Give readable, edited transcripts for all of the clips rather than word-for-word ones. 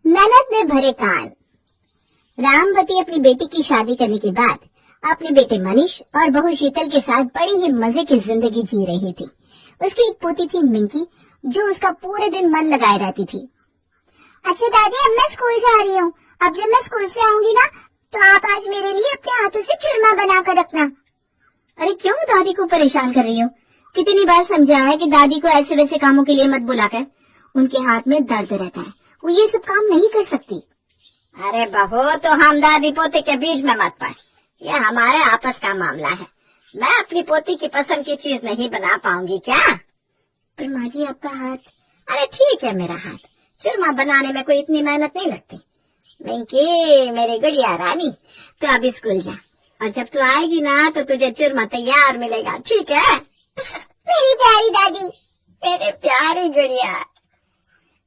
ननद में भरे कान। रामवती अपनी बेटी की शादी करने के बाद अपने बेटे मनीष और बहू शीतल के साथ बड़ी ही मजे की जिंदगी जी रही थी। उसकी एक पोती थी मिंकी, जो उसका पूरे दिन मन लगाए रहती थी। अच्छा दादी, अब मैं स्कूल जा रही हूँ। अब जब मैं स्कूल से आऊंगी ना, तो आप आज मेरे लिए अपने हाथों से चूरमा बना कर रखना। अरे क्यों दादी को परेशान कर रही हो? कितनी बार समझाया है कि दादी को ऐसे वैसे कामों के लिए मत बुलाकर। उनके हाथ में दर्द रहता है, वो ये सब काम नहीं कर सकती। अरे बहू, तो हम दादी पोते के बीच में मत पाए, ये हमारे आपस का मामला है। मैं अपनी पोती की पसंद की चीज नहीं बना पाऊंगी क्या? पर माँ जी, आपका हाथ। अरे ठीक है, मेरा हाथ। चूरमा बनाने में कोई इतनी मेहनत नहीं लगती। मिंकी, मेरी गुड़िया रानी, तू अभी स्कूल जा, और जब तू आएगी ना तो तुझे चूरमा तैयार मिलेगा, ठीक है? मेरी प्यारी दादी, मेरी प्यारी गुड़िया।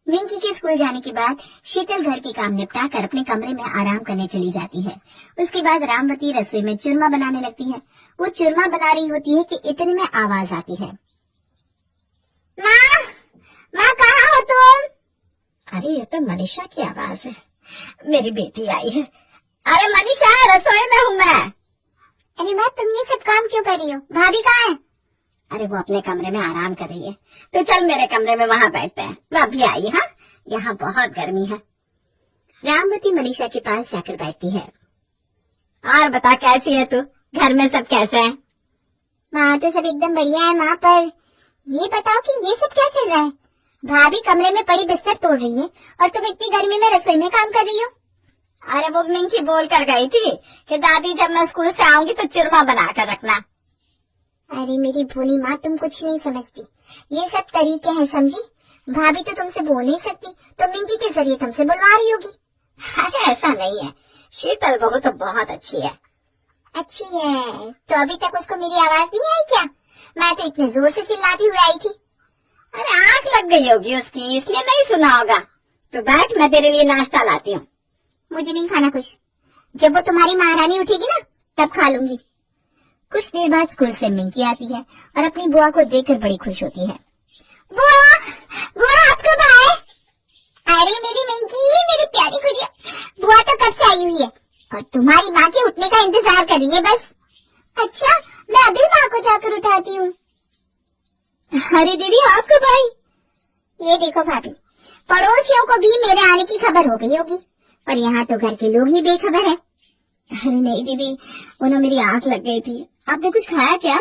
मिंकी के स्कूल जाने के बाद शीतल घर के काम निपटा कर अपने कमरे में आराम करने चली जाती है। उसके बाद रामवती रसोई में चूरमा बनाने लगती है। वो चूरमा बना रही होती है कि इतने में आवाज आती है। माँ, माँ कहाँ हो तुम? अरे ये तो मनीषा की आवाज है। मेरी बेटी आई है। अरे मनीषा, रसोई में हूँ मैं। अरे माँ, तुम ये सब काम क्यों कर रही हो? भाभी कहाँ है? अरे वो अपने कमरे में आराम कर रही है। तो चल मेरे कमरे में वहाँ बैठते हैं। मैं अभी आई। हाँ, यहाँ बहुत गर्मी है। रामवती मनीषा के पास जाकर बैठती है। और बता, कैसी है तू? घर में सब कैसे हैं? माँ तो सब एकदम बढ़िया है माँ, पर ये बताओ कि ये सब क्या चल रहा है? भाभी कमरे में पड़ी बिस्तर तोड़ रही है और तुम इतनी गर्मी में रसोई में काम कर रही हो। अरे वो मिंकी बोल कर गई थी कि दादी जब मैं स्कूल से आऊंगी तो चूरमा बना कर रखना। अरे मेरी भोली माँ, तुम कुछ नहीं समझती। ये सब तरीके हैं, समझी? भाभी तो तुमसे बोल नहीं सकती, तो मिंकी के जरिए तुमसे बुलवा रही होगी। अरे ऐसा नहीं है, शीतल बहू तो बहुत अच्छी है। अच्छी है तो अभी तक उसको मेरी आवाज नहीं आई क्या? मैं तो इतने जोर से चिल्लाती हुई आई थी। अरे आंख लग गई होगी उसकी, इसलिए नहीं सुना होगा। तो बैठ, मैं तेरे लिए नाश्ता लाती हूँ। मुझे नहीं खाना कुछ। जब वो तुम्हारी महारानी उठेगी ना, तब खा लूंगी। कुछ देर बाद स्कूल से मिंकी आती है और अपनी बुआ को देखकर बड़ी खुश होती है। बुआ, बुआ आप कब आए? अरे मेरी मिंकी, मेरी प्यारी गुड़िया, बुआ तो कब से आई हुई है और तुम्हारी माँ के उठने का इंतजार कर रही है बस। अच्छा, मैं अभी माँ को जाकर उठाती हूँ। अरे दीदी, आप कब आई? ये देखो भाभी, पड़ोसियों को भी मेरे आने की खबर हो गई होगी, और यहाँ तो घर के लोग ही बेखबर है। अरे नहीं दीदी, उन्हें मेरी आंख लग गई थी। आपने कुछ खाया क्या?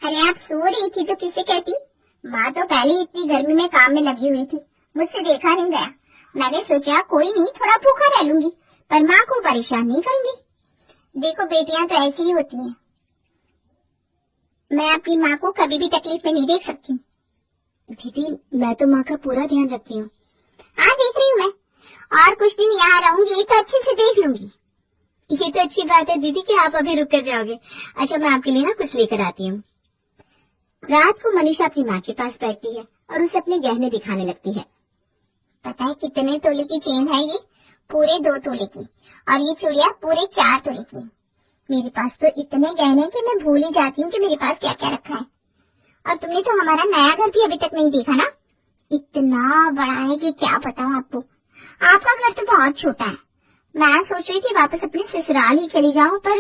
अरे आप सो रही थी तो किसे कहती? माँ तो पहले ही इतनी गर्मी में काम में लगी हुई थी, मुझसे देखा नहीं गया। मैंने सोचा कोई नहीं, थोड़ा भूखा रह लूंगी, पर माँ को परेशान नहीं करूंगी। देखो बेटियां तो ऐसी ही होती हैं। मैं अपनी माँ को कभी भी तकलीफ में नहीं देख सकती। दीदी, मैं तो माँ का पूरा ध्यान रखती हूँ। हाँ देख रही हूँ मैं, और कुछ दिन यहाँ रहूंगी तो अच्छे से देख लूंगी। ये तो अच्छी बात है दीदी कि आप अभी रुक कर जाओगे। अच्छा, मैं आपके लिए ना कुछ लेकर आती हूँ। रात को मनीषा अपनी माँ के पास बैठती है और उसे अपने गहने दिखाने लगती है। पता है कितने तोले की चेन है ये? पूरे 2 तोले की, और ये चूड़िया पूरे 4 तोले की। मेरे पास तो इतने गहने कि मैं भूल ही जाती हूँ कि मेरे पास क्या क्या रखा है। और तुमने तो हमारा नया घर भी अभी तक नहीं देखा ना, इतना बड़ा है कि क्या बताऊँ आपको। आपका घर तो बहुत छोटा है। मैं सोच रही थी वापस अपने ससुराल ही चली जाऊं, पर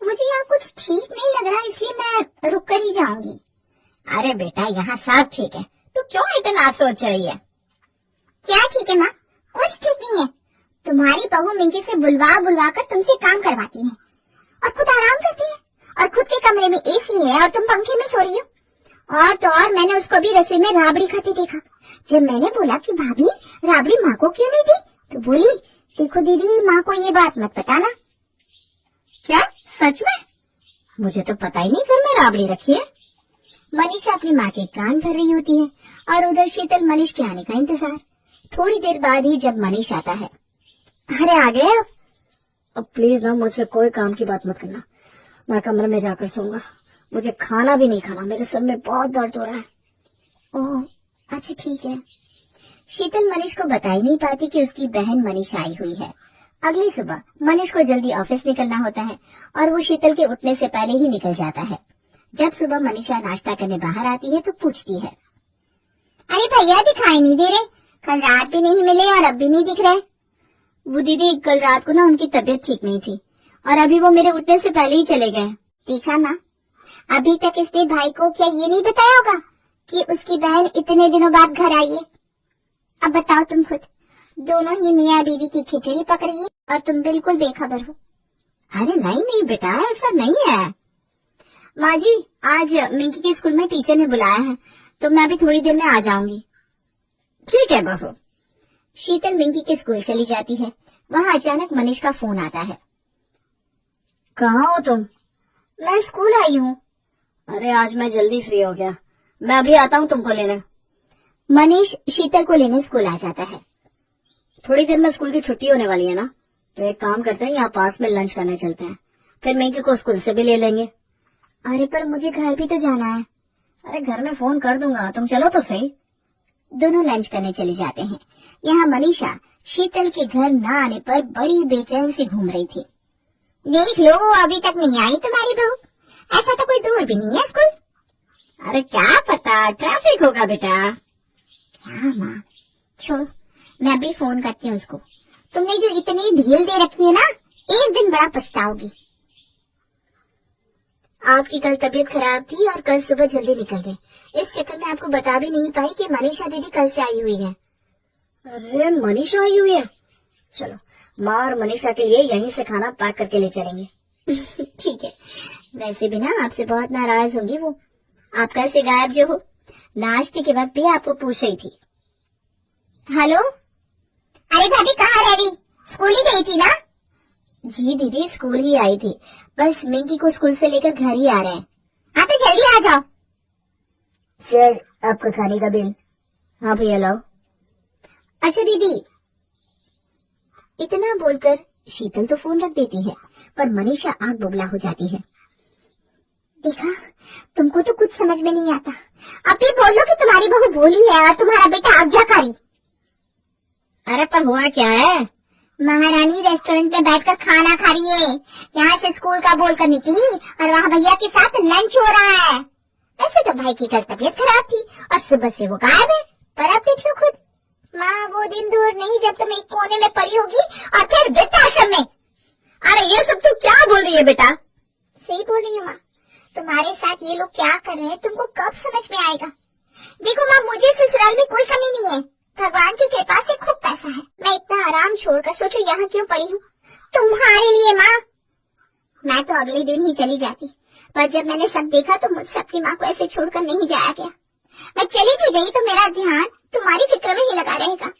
मुझे यहाँ कुछ ठीक नहीं लग रहा, इसलिए मैं रुक कर ही जाऊंगी। अरे बेटा, यहाँ सब ठीक है, तू क्यों इतना सोच रही है? क्या ठीक है माँ? कुछ ठीक नहीं है। तुम्हारी बहू मिंकी से बुलवा कर तुमसे काम करवाती है और खुद आराम करती है, और खुद के कमरे में एसी है और तुम पंखे में सो रही हो। और तो और मैंने उसको भी रसोई में राबड़ी खाते देखा। जब मैंने बोला कि भाभी राबड़ी माँ को क्यों नहीं दी, तो बोली देखो दीदी, माँ को ये बात मत बताना। क्या सच में? मुझे तो पता ही नहीं घर में राबड़ी रखी है। मनीषा अपनी माँ के कान भर रही होती है और उधर शीतल मनीष के आने का इंतजार। थोड़ी देर बाद ही जब मनीष आता है। अरे आ गए आप? अब प्लीज ना मुझसे कोई काम की बात मत करना, मैं कमरे में जाकर सोऊंगा। मुझे खाना भी नहीं खाना, मेरे सर में बहुत दर्द हो रहा है। ओह अच्छा ठीक है। शीतल मनीष को बता ही नहीं पाती कि उसकी बहन मनीषा आई हुई है। अगली सुबह मनीष को जल्दी ऑफिस निकलना होता है और वो शीतल के उठने से पहले ही निकल जाता है। जब सुबह मनीषा नाश्ता करने बाहर आती है तो पूछती है, अरे भैया दिखाई नहीं दे रहे, कल रात भी नहीं मिले और अब भी नहीं दिख रहे। वो दीदी कल रात को ना उनकी तबीयत ठीक नहीं थी और अभी वो मेरे उठने से पहले ही चले गए। देखा ना, अभी तक इसने भाई को क्या ये नहीं बताया होगा कि उसकी बहन इतने दिनों बाद घर आई है। अब बताओ तुम खुद, दोनों ही मियाँ बीवी की खिचड़ी पक रही है और तुम बिल्कुल बेखबर हो। अरे नहीं बेटा, ऐसा नहीं है। माँ जी, आज मिंकी के स्कूल में टीचर ने बुलाया है तो मैं अभी थोड़ी देर में आ जाऊंगी। ठीक है बहू। शीतल मिंकी के स्कूल चली जाती है। वहाँ अचानक मनीष का फोन आता है। कहाँ हो तुम? मैं स्कूल आई हूँ। अरे आज मैं जल्दी फ्री हो गया, मैं अभी आता हूँ तुमको लेने। मनीष शीतल को लेने स्कूल आ जाता है। थोड़ी देर में स्कूल की छुट्टी होने वाली है ना, तो एक काम करते हैं, यहाँ पास में लंच करने चलते हैं, फिर मिंकी को स्कूल से भी ले लेंगे। अरे पर मुझे घर भी तो जाना है। अरे घर में फोन कर दूंगा, तुम चलो तो सही। दोनों लंच करने चले जाते हैं। यहाँ मनीषा शीतल के घर न आने पर बड़ी बेचैन सी घूम रही थी। देख लो, अभी तक नहीं आई तुम्हारी बहू। ऐसा तो कोई दूर भी नहीं है स्कूल। अरे क्या पता, ट्रैफिक होगा बेटा। क्या माँ, छोड़ो, मैं भी फोन करती हूँ उसको। तुमने जो इतनी ढील दे रखी है ना, एक दिन बड़ा पछताओगी। आपकी कल तबीयत खराब थी और कल सुबह जल्दी निकल गए, इस चक्कर में आपको बता भी नहीं पाई कि मनीषा दीदी कल से आई हुई है। अरे मनीषा आई हुई है? चलो माँ और मनीषा के लिए यहीं से खाना पैक करके ले चलेंगे। ठीक है। वैसे भी ना आपसे बहुत नाराज होंगी वो, आप कल से गायब जो हो। नाश्ते के वक्त भी आपको पूछ रही थी। हेलो, अरे भाभी कहाँ रह रही? स्कूल ही गई थी ना? जी दीदी, स्कूल ही आई थी, बस मिंकी को स्कूल से लेकर घर ही आ रहे हैं। हाँ तो जल्दी आ जाओ। फिर आपका खाने का बिल? हाँ भैया लाओ। अच्छा दीदी। इतना बोलकर शीतल तो फोन रख देती है, पर मनीषा आग बुबला हो जाती है। देखा, तुमको तो कुछ समझ में नहीं आता। अब भी बोलो कि तुम्हारी बहू भोली है और तुम्हारा बेटा आज्ञाकारी। अरे पर हुआ क्या है? महारानी रेस्टोरेंट में बैठकर खाना खा रही है। यहाँ से स्कूल का बोलकर निकली और वहाँ भैया के साथ लंच हो रहा है। वैसे तो भाई की कल तबीयत खराब थी और सुबह से वो गायब है, पर अब देख लो खुद। माँ, वो दिन दूर नहीं जब तुम एक कोने में पड़ी होगी और फिर वृद्धाश्रम में। अरे ये सब तू क्या बोल रही है बेटा? सही बोल रही हूँ माँ, तुम्हारे साथ ये लोग क्या कर रहे हैं तुमको कब समझ में आएगा। देखो माँ, मुझे ससुराल में कोई कमी नहीं है, भगवान की कृपा से खूब पैसा है। मैं इतना आराम छोड़कर सोचो यहाँ क्यों पड़ी हूँ तुम्हारे लिए माँ। मैं तो अगले दिन ही चली जाती, पर जब मैंने सब देखा तो मुझसे अपनी माँ को ऐसे छोड़कर नहीं जाया गया। मैं चली भी गई तो मेरा ध्यान तुम्हारी फिक्र में ही लगा रहेगा।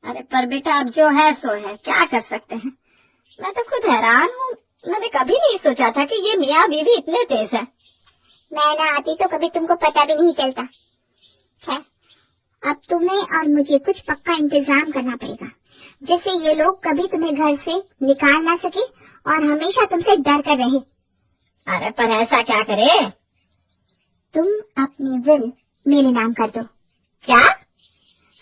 अरे पर बेटा अब जो है सो है, क्या कर सकते हैं। मैं तो खुद हैरान हूँ, मैंने कभी नहीं सोचा था कि ये मियाँ बीवी इतने तेज है। मैं ना आती तो कभी तुमको पता भी नहीं चलता। खैर, अब तुम्हें और मुझे कुछ पक्का इंतजाम करना पड़ेगा, जिससे ये लोग कभी तुम्हें घर से निकाल ना सके और हमेशा तुमसे डर कर रहे। अरे पर ऐसा क्या करे? तुम अपनी विल मेरे नाम कर दो। क्या?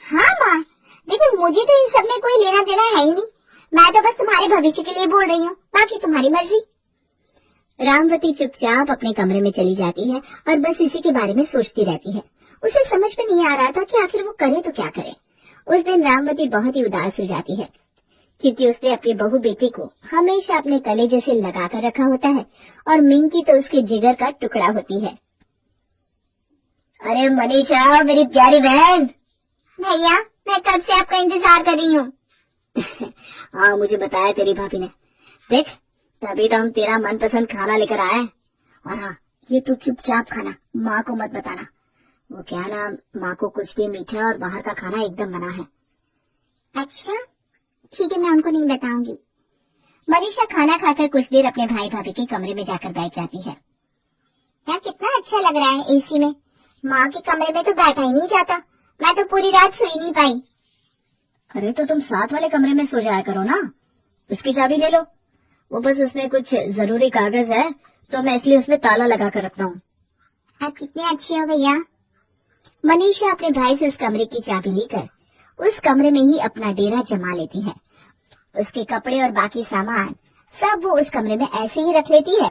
हाँ माँ, देखो मुझे तो इन सब में कोई लेना देना है ही नहीं, मैं तो बस तुम्हारे भविष्य के लिए बोल रही हूँ, बाकी तुम्हारी मर्जी। रामवती चुपचाप अपने कमरे में चली जाती है और बस इसी के बारे में सोचती रहती है। उसे समझ में नहीं आ रहा था कि आखिर वो करे तो क्या करे। उस दिन रामवती बहुत ही उदास हो जाती है, क्योंकि उसने अपनी बहू बेटी को हमेशा अपने कलेजे से लगा कर रखा होता है और मिंकी तो उसके जिगर का टुकड़ा होती है। अरे मनीषा, मेरी प्यारी बहन। भैया, मैं कब से आपका इंतजार कर रही हूँ। हाँ, मुझे बताया तेरी भाभी ने। देख, तभी तो हम तेरा मनपसंद खाना लेकर आए। और हाँ, ये तू चुपचाप खाना, माँ को मत बताना। वो क्या ना, माँ को कुछ भी मीठा और बाहर का खाना एकदम मना है। अच्छा ठीक है, मैं उनको नहीं बताऊंगी। मनीषा खाना खाकर कुछ देर अपने भाई भाभी के कमरे में जाकर बैठ जाती है। यार कितना अच्छा लग रहा है एसी में, माँ के कमरे में तो बैठा ही नहीं जाता, मैं तो पूरी रात सोई नहीं पाई। अरे तो तुम साथ वाले कमरे में सो जाया करो ना, उसकी चाबी ले लो। वो बस उसमें कुछ जरूरी कागज है तो मैं इसलिए उसमें ताला लगा कर रखता हूँ। आप कितने अच्छे हो भैया। मनीषा अपने भाई से उस कमरे की चाबी लेकर उस कमरे में ही अपना डेरा जमा लेती है। उसके कपड़े और बाकी सामान सब वो उस कमरे में ऐसे ही रख लेती है।